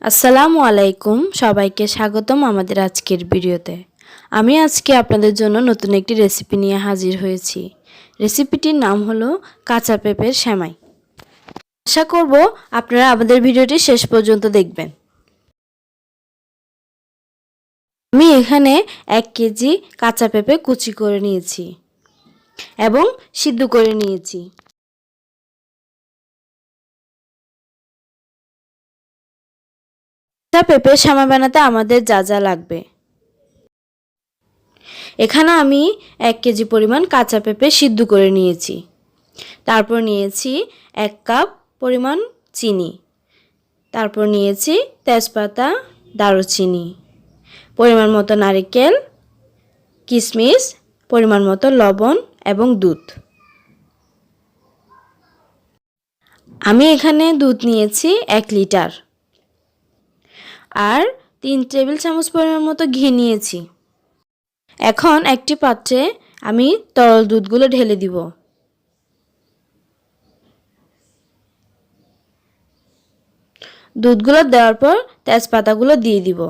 আসসালামু আলাইকুম, সবাইকে স্বাগতম আমাদের আজকের ভিডিওতে। আমি আজকে আপনাদের জন্য নতুন একটি রেসিপি নিয়ে হাজির হয়েছি। রেসিপিটির নাম হলো কাঁচা পেঁপের সেমাই। আশা করব আপনারা আমাদের ভিডিওটি শেষ পর্যন্ত দেখবেন। আমি এখানে 1 কেজি কাঁচা পেঁপে কুচি করে নিয়েছি এবং সিদ্ধ করে নিয়েছি। কাঁচা পেঁপের সেমাই বানাতে আমাদের যা যা লাগবে, এখানে আমি 1 কেজি পরিমাণ কাঁচা পেঁপে সিদ্ধ করে নিয়েছি। তারপর নিয়েছি 1 কাপ পরিমাণ চিনি। তারপর নিয়েছি তেজপাতা, দারুচিনি, পরিমাণ মতো নারকেল, কিশমিশ, পরিমাণ মতো লবণ এবং দুধ। আমি এখানে দুধ নিয়েছি 1 লিটার আর 3 টেবিল চামচ পরিমাণ মতো ঘি নিয়েছি। এখন একটি পাত্রে আমি তরল দুধগুলো ঢেলে দিব। দুধগুলো দেওয়ার পর তেজপাতাগুলো দিয়ে দিব,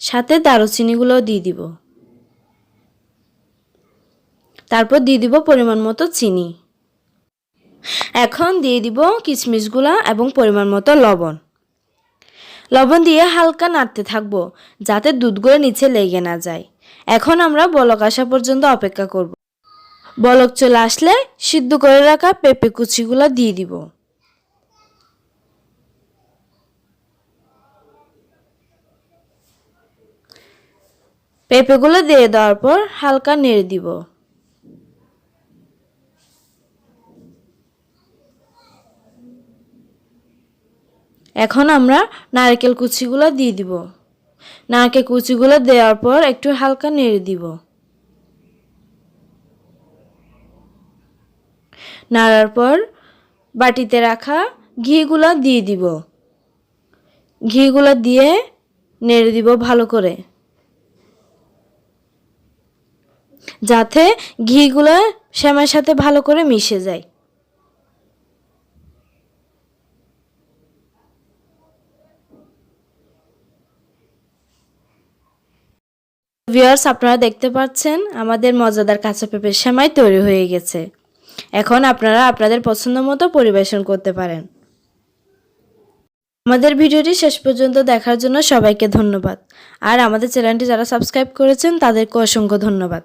সাথে দারুচিনিগুলো দিয়ে দিব। তারপর দিয়ে দিব পরিমাণ মতো চিনি। এখন দিয়ে দিব কিশমিশগুলো এবং পরিমাণ মতো লবণ। লবণ দিয়ে হালকা নাড়তে থাকবো যাতে দুধগুলো নিচে লেগে না যায়। এখন আমরা বলক আসা পর্যন্ত অপেক্ষা করব। বলক চলে আসলে সিদ্ধ করে রাখা পেঁপে কুচিগুলো দিয়ে দিব। পেঁপেগুলো দিয়ে দেওয়ার পর হালকা নেড়ে দিব। এখন আমরা নারকেল কুচিগুলো দিয়ে দিব। নারকেল কুচিগুলো দেওয়ার পর একটু হালকা নেড়ে দিব। নাড়ার পর বাটিতে রাখা ঘিগুলো দিয়ে দিব। ঘিগুলো দিয়ে নেড়ে দিব ভালো করে, যাতে ঘিগুলো সেমাইয়ের সাথে ভালো করে মিশে যায়। ভিউয়ার্স, আপনারা দেখতে পাচ্ছেন আমাদের মজাদার কাঁচা পেঁপের সেমাই তৈরি হয়ে গেছে। এখন আপনারা আপনাদের পছন্দ মতো পরিবেশন করতে পারেন। আমাদের ভিডিওটি শেষ পর্যন্ত দেখার জন্য সবাইকে ধন্যবাদ। আর আমাদের চ্যানেলটি যারা সাবস্ক্রাইব করেছেন তাদেরকে অসংখ্য ধন্যবাদ।